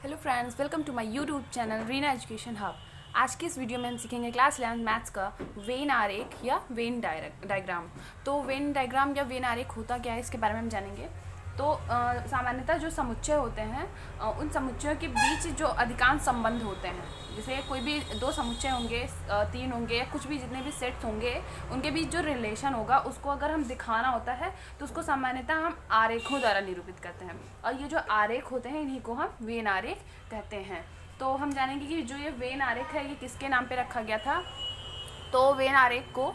Hello friends, welcome to my YouTube channel Reena education hub. आज की इस वीडियो में हम सीखेंगे क्लास 11 मैथ्स का वेन आरेख या वेन डायग्राम। तो वेन डायग्राम या वेन आरेख होता क्या है, इसके बारे में हम जानेंगे। तो सामान्यतः जो समुच्चय होते हैं उन समुच्चयों के बीच जो अधिकांश संबंध होते हैं, जैसे कोई भी दो समुच्चय होंगे, तीन होंगे, कुछ भी जितने भी सेट्स होंगे, उनके बीच जो रिलेशन होगा उसको अगर हम दिखाना होता है तो उसको सामान्यतः हम आरेखों द्वारा निरूपित करते हैं। और ये जो आरेख होते हैं इन्हीं को हम वेन आरेख कहते हैं। तो हम जानेंगे कि जो ये वेन आरेख है ये किसके नाम पे रखा गया था। तो वेन आरेख को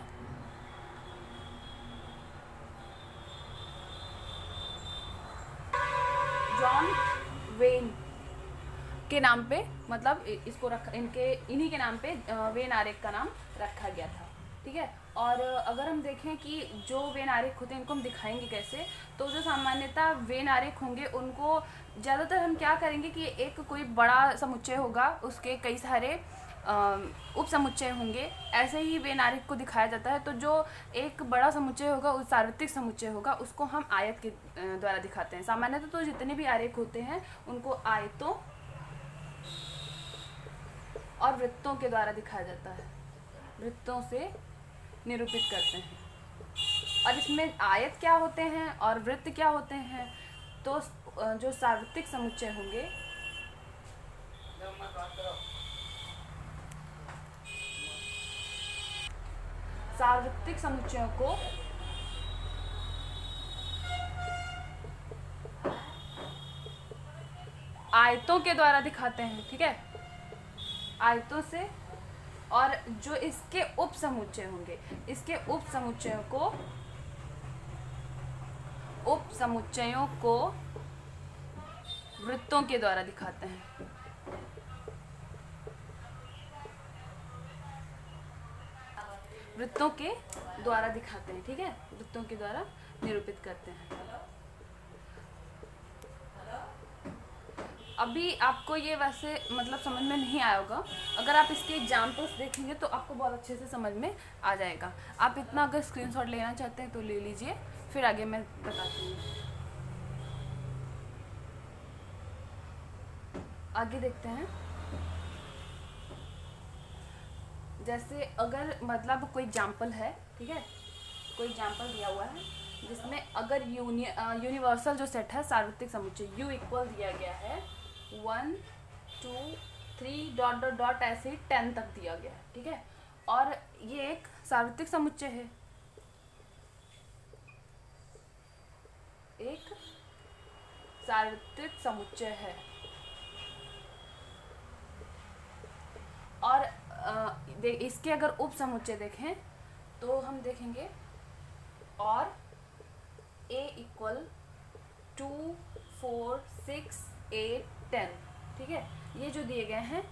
जॉन वेन के नाम पे, मतलब इसको इन्हीं के नाम पे वेन आरेख का नाम रखा गया था। ठीक है। और अगर हम देखें कि जो वेन आरेख होते हैं इनको हम दिखाएंगे कैसे, तो जो सामान्यतः वेन आरेख होंगे उनको ज़्यादातर हम क्या करेंगे कि एक कोई बड़ा समुच्चय होगा, उसके कई सारे उप समुच्चय होंगे, ऐसे ही वेन आरेख को दिखाया जाता है। तो जो एक बड़ा समुच्चय होगा, उस सार्वत्रिक समुच्चय होगा, उसको हम आयत के द्वारा दिखाते हैं। सामान्यतः तो जितने भी आरेख होते हैं उनको आयतों और वृत्तों के द्वारा दिखाया जाता है, वृत्तों से निरूपित करते हैं। और इसमें आयत क्या होते हैं और वृत्त क्या होते हैं, तो जो सार्वत्रिक समुच्चय होंगे सार्वत्रिक समुच्चयों को आयतों के द्वारा दिखाते हैं। ठीक है, आयतों से। और जो इसके उप समुच्चय होंगे, इसके उप समुच्चयों को वृत्तों के द्वारा दिखाते हैं। वृत्तों के द्वारा दिखाते हैं। ठीक है, वृत्तों के द्वारा निरूपित करते हैं। अभी आपको ये वैसे मतलब समझ में नहीं आया होगा, अगर आप इसके एग्जाम्पल्स देखेंगे तो आपको बहुत अच्छे से समझ में आ जाएगा। आप इतना अगर स्क्रीनशॉट लेना चाहते हैं तो ले लीजिए, फिर आगे मैं बताती हूँ। आगे देखते हैं। जैसे अगर मतलब कोई एग्जाम्पल है, ठीक है, कोई एग्जाम्पल दिया हुआ है जिसमें अगर यूनिवर्सल जो सेट है सार्वत्रिक समुच्चय U इक्वल दिया गया है 1 2 3 डॉट डॉट डॉट ऐसे ही 10 तक दिया गया है। ठीक है, और ये एक सार्वत्रिक समुच्चय है, एक सार्वत्रिक समुच्चय है। और इसके अगर उप समुच्चय देखें तो हम देखेंगे और A इक्वल 2 4 6 8 10। ठीक है, ये जो दिए गए हैं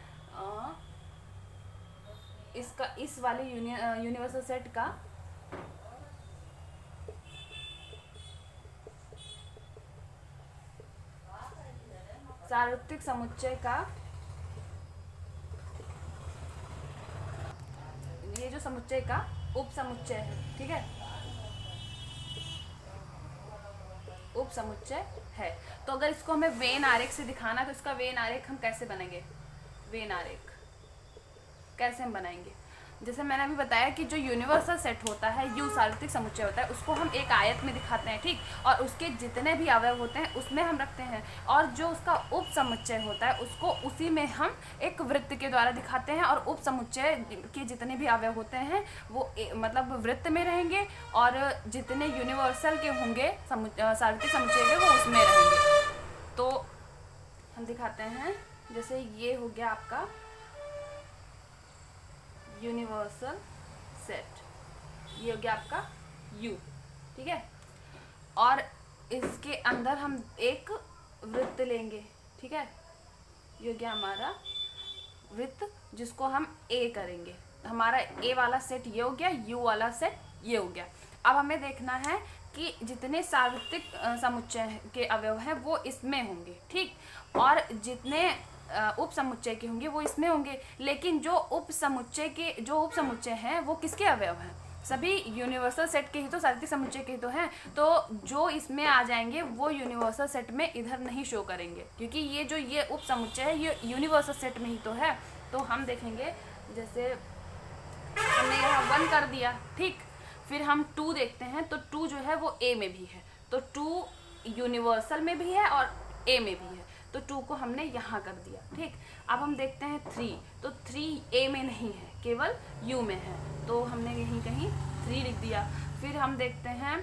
इसका इस वाले यूनिवर्सल सेट का सार्वत्रिक समुच्चय का, ये जो समुच्चय का उप समुच्चय है। ठीक है, उप समुच्चय है। तो अगर इसको हमें वेन आरेख से दिखाना तो इसका वेन आरेख हम कैसे बनेंगे, वेन आरेख कैसे हम बनाएंगे। जैसे मैंने अभी बताया कि जो यूनिवर्सल सेट होता है, यू सार्वत्रिक समुच्चय होता है, उसको हम एक आयत में दिखाते हैं। ठीक, और उसके जितने भी अवयव होते हैं उसमें हम रखते हैं। और जो उसका उप समुच्चय होता है उसको उसी में हम एक वृत्त के द्वारा दिखाते हैं। और उप समुच्चय के जितने भी अवयव होते हैं वो मतलब वृत्त में रहेंगे, और जितने यूनिवर्सल के होंगे सार्वत्रिक समुच्चय के वो उसमें रहेंगे। तो हम दिखाते हैं, जैसे ये हो गया आपका यूनिवर्सल सेट, ये हो गया आपका U। ठीक है, और इसके अंदर हम एक वृत्त लेंगे। ठीक है, ये हो गया हमारा वृत्त, जिसको हम A करेंगे। हमारा A वाला सेट ये हो गया, U वाला सेट ये हो गया। अब हमें देखना है कि जितने सार्वत्रिक समुच्चय के अवयव हैं वो इसमें होंगे। ठीक, और जितने उप समुच्चय के होंगे वो इसमें होंगे। लेकिन जो उप समुच्चय हैं वो किसके अवयव हैं, सभी यूनिवर्सल सेट के ही तो, सार्थक समुच्चय के ही तो हैं। तो जो इसमें आ जाएंगे वो यूनिवर्सल सेट में इधर नहीं शो करेंगे, क्योंकि ये उप समुच्चय है ये यूनिवर्सल सेट में ही तो है। तो हम देखेंगे, जैसे हमने यहाँ 1 कर दिया, ठीक। फिर हम 2 देखते हैं, तो 2 जो है वो ए में भी है, तो 2 यूनिवर्सल में भी है और ए में भी है, तो 2 को हमने यहाँ कर दिया, ठीक। अब हम देखते हैं 3, तो 3 ए में नहीं है, केवल यू में है, तो हमने यहीं कहीं 3 लिख दिया। फिर हम देखते हैं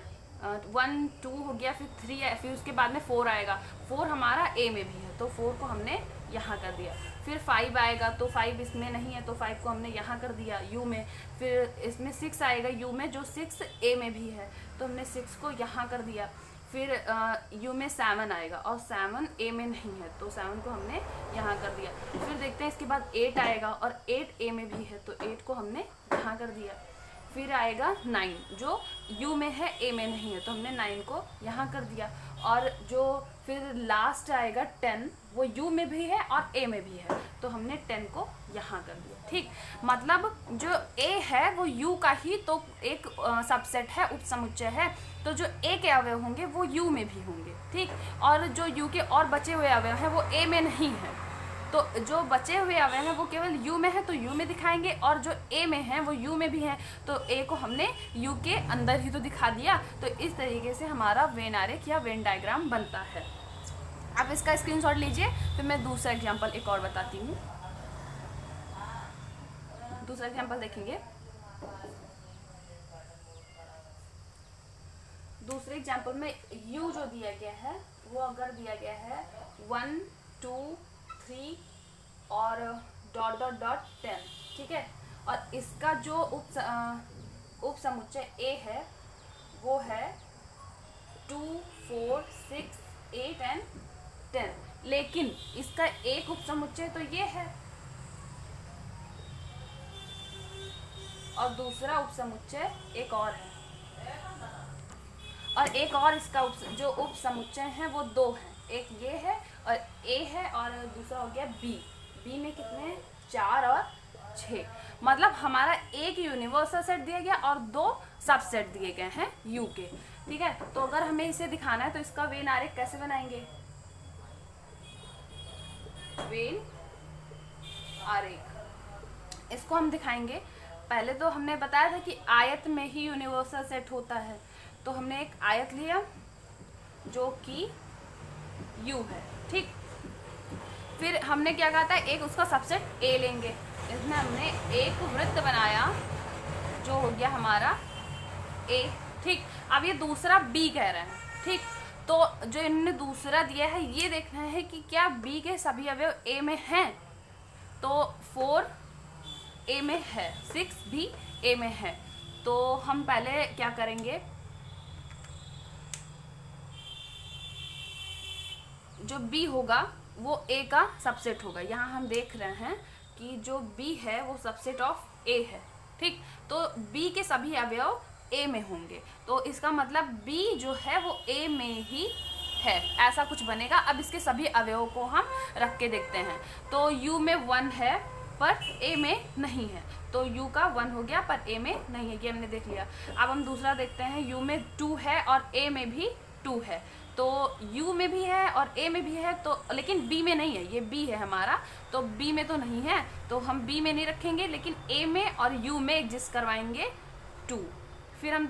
1 2 हो गया, फिर 3 है, फिर उसके बाद में 4 आएगा, 4 हमारा ए में भी है, तो 4 को हमने यहाँ कर दिया। फिर 5 आएगा, तो 5 इसमें नहीं है, तो 5 को हमने यहाँ कर दिया यू में। फिर इसमें 6 आएगा यू में, जो 6 ए में भी है, तो हमने 6 को यहाँ कर दिया। फिर यू में 7 आएगा, और 7 ए में नहीं है, तो 7 को हमने यहाँ कर दिया। फिर देखते हैं इसके बाद 8 आएगा, और 8 ए में भी है, तो 8 को हमने यहाँ कर दिया। फिर आएगा 9, जो यू में है ए में नहीं है, तो हमने 9 को यहाँ कर दिया। और जो फिर लास्ट आएगा 10, वो यू में भी है और ए में भी है, तो हमने 10 को यहाँ कर दिया, ठीक। मतलब जो ए है वो यू का ही तो एक सबसेट है, उप समुच्चय है, तो जो ए के अवयव होंगे वो यू में भी होंगे, ठीक। और जो यू के और बचे हुए अवयव हैं वो ए में नहीं है, तो जो बचे हुए अवयव हैं वो केवल यू में है, तो यू में दिखाएंगे, और जो ए में है वो यू में भी है, तो ए को हमने यू के अंदर ही तो दिखा दिया। तो इस तरीके से हमारा वेन आरेख या वेन डायग्राम बनता है। आप इसका स्क्रीनशॉट लीजिए, फिर मैं दूसरा एग्जाम्पल एक और बताती हूँ। दूसरा एग्जाम्पल देखेंगे। दूसरे एग्जाम्पल में u जो दिया गया है वो अगर दिया गया है 1 2 3 और ... 10, ठीक है। और इसका जो उप समुच्चय a है वो है 2 4 6 8 एंड 10, लेकिन इसका एक उप समुच्चय तो ये है और दूसरा उप समुच्चय एक और है, और एक और इसका जो उप समुच्चय है वो 2 हैं, एक ये है और ए है, और दूसरा हो गया बी में कितने 4 और 6। मतलब हमारा एक यूनिवर्सल सेट दिया गया और 2 सबसेट दिए गए हैं यू के, ठीक है। तो अगर हमें इसे दिखाना है तो इसका वेन आरेख कैसे बनाएंगे? वेन आरेख इसको हम दिखाएंगे। पहले तो हमने बताया था कि आयत में ही यूनिवर्सल सेट होता है, तो हमने एक आयत लिया जो कि U है, ठीक। फिर हमने क्या कहा था, एक उसका सबसेट A लेंगे, इसमें हमने एक वृत्त बनाया जो हो गया हमारा A, ठीक। अब ये दूसरा B कह रहे हैं, ठीक। तो जो इन्होंने दूसरा दिया है ये देखना है कि क्या B के सभी अवयव A में हैं, तो 4 A में है, 6 भी A में है। तो हम पहले क्या करेंगे, जो B होगा वो A का सबसेट होगा। यहाँ हम देख रहे हैं कि जो B है वो सबसेट ऑफ A है, ठीक। तो B के सभी अवयव A में होंगे, तो इसका मतलब B जो है वो A में ही है, ऐसा कुछ बनेगा। अब इसके सभी अवयवों को हम रख के देखते हैं। तो U में 1 है पर A में नहीं है, तो U का 1 हो गया पर A में नहीं है, ये हमने देख लिया। अब हम दूसरा देखते हैं, U में 2 है और A में भी 2 है, तो U में भी है और A में भी है, तो लेकिन B में नहीं है, ये B है हमारा, तो B में तो नहीं है, तो हम B में नहीं रखेंगे, लेकिन A में और U में एग्जिस्ट करवाएंगे 2। फिर हम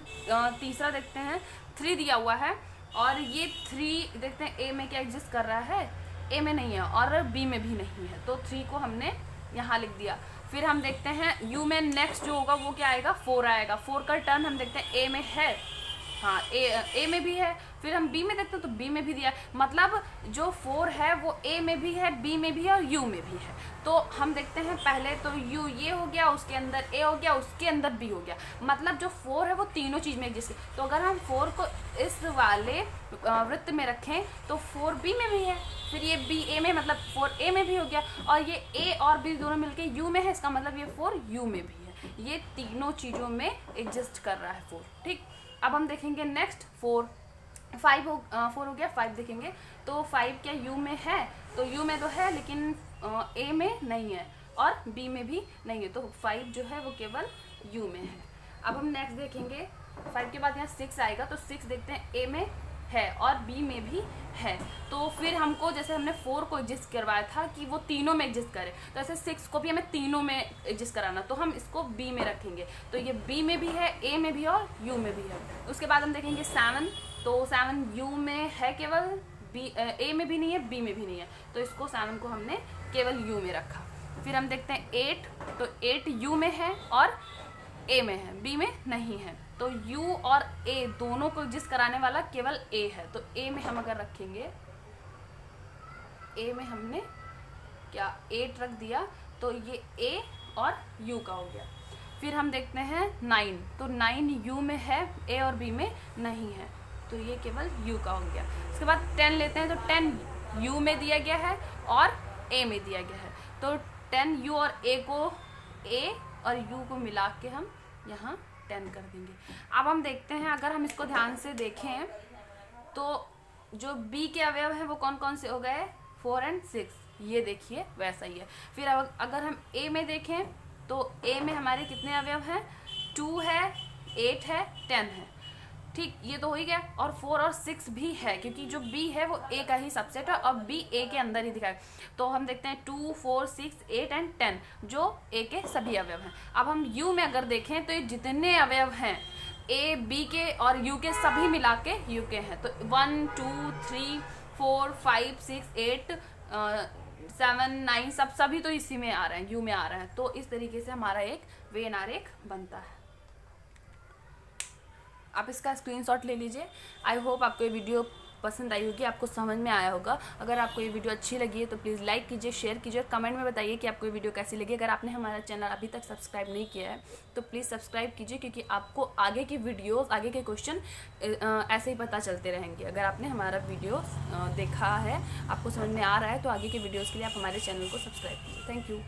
तीसरा देखते हैं, 3 दिया हुआ है और ये 3 देखते हैं A में क्या एग्जिस्ट कर रहा है, A में नहीं है और B में भी नहीं है, तो 3 को हमने यहाँ लिख दिया। फिर हम देखते हैं U में नेक्स्ट जो होगा वो क्या आएगा, 4 आएगा। 4 का टर्न हम देखते हैं A में है, हाँ ए में भी है। फिर हम B में देखते हैं तो B में भी दिया, मतलब जो 4 है वो A में भी है, B में भी है और U में भी है। तो हम देखते हैं पहले तो U ये हो गया, उसके अंदर A हो गया, उसके अंदर B हो गया, मतलब जो 4 है वो तीनों चीज़ में एग्जिस्ट। तो अगर हम 4 को इस वाले वृत्त में रखें तो 4 B में भी है, फिर ये B A में, मतलब 4 A में भी हो गया, और ये A और B दोनों मिलके U में है, इसका मतलब ये 4 U में भी है। ये तीनों चीज़ों में एग्जिस्ट कर रहा है 4, ठीक। अब हम देखेंगे नेक्स्ट 4 हो गया, 5 देखेंगे तो 5 क्या U में है, तो U में तो है लेकिन A में नहीं है और B में भी नहीं है, तो 5 जो है वो केवल U में है। अब हम नेक्स्ट देखेंगे 5 के बाद यहाँ 6 आएगा, तो 6 देखते हैं ए में है और बी में भी है। तो फिर हमको जैसे हमने 4 को एग्जिस्ट करवाया था कि वो तीनों में एग्जिस्ट करे, तो ऐसे 6 को भी हमें तीनों में एग्जिस्ट कराना, तो हम इसको बी में रखेंगे। तो ये बी में भी है, ए में भी है और यू में भी है। उसके बाद हम देखेंगे 7, तो 7 यू में है केवल, बी ए में भी नहीं है, बी में भी नहीं है, तो इसको 7 को हमने केवल यू में रखा। फिर हम देखते हैं 8, तो 8 यू में है और ए में है, बी में नहीं है। तो यू और ए दोनों को एग्जिस्ट कराने वाला केवल ए है, तो ए में हम अगर रखेंगे, ए में हमने क्या 8 रख दिया, तो ये ए और यू का हो गया। फिर हम देखते हैं 9, तो 9 यू में है, ए और बी में नहीं है, तो ये केवल यू का हो गया। उसके बाद 10 लेते हैं, तो 10 यू में दिया गया है और ए में दिया गया है, तो 10 यू और ए और यू को मिला के हम यहाँ 10 कर देंगे। अब हम देखते हैं, अगर हम इसको ध्यान से देखें तो जो बी के अवयव हैं वो कौन कौन से हो गए, 4 और 6, ये देखिए वैसा ही है। फिर अगर हम ए में देखें तो ए में हमारे कितने अवयव हैं, 2 है, 8 है, 10 है, ठीक, ये तो हो ही गया। और 4 और 6 भी है, क्योंकि जो बी है वो ए का ही सबसेट है और बी ए के अंदर ही दिखाएगा। तो हम देखते हैं 2, 4, 6, 8 एंड 10 जो ए के सभी अवयव हैं। अब हम यू में अगर देखें तो ये जितने अवयव हैं ए, बी के और यू के सभी मिला के यू के हैं, तो 1, 2, 3, 4, 5, 6, 8, 7, 9 सभी तो इसी में आ रहे हैं, यू में आ रहे हैं। तो इस तरीके से हमारा एक वेन आरेख बनता है। आप इसका स्क्रीनशॉट ले लीजिए। आई होप आपको ये वीडियो पसंद आई होगी, आपको समझ में आया होगा। अगर आपको ये वीडियो अच्छी लगी है तो प्लीज़ लाइक कीजिए, शेयर कीजिए और कमेंट में बताइए कि आपको ये वीडियो कैसी लगी। अगर आपने हमारा चैनल अभी तक सब्सक्राइब नहीं किया है तो प्लीज़ सब्सक्राइब कीजिए, क्योंकि आपको आगे की वीडियोस, आगे के क्वेश्चन ऐसे ही पता चलते रहेंगे। अगर आपने हमारा वीडियो देखा है, आपको समझ में आ रहा है, तो आगे के वीडियोज़ के लिए आप हमारे चैनल को सब्सक्राइब कीजिए। Thank you.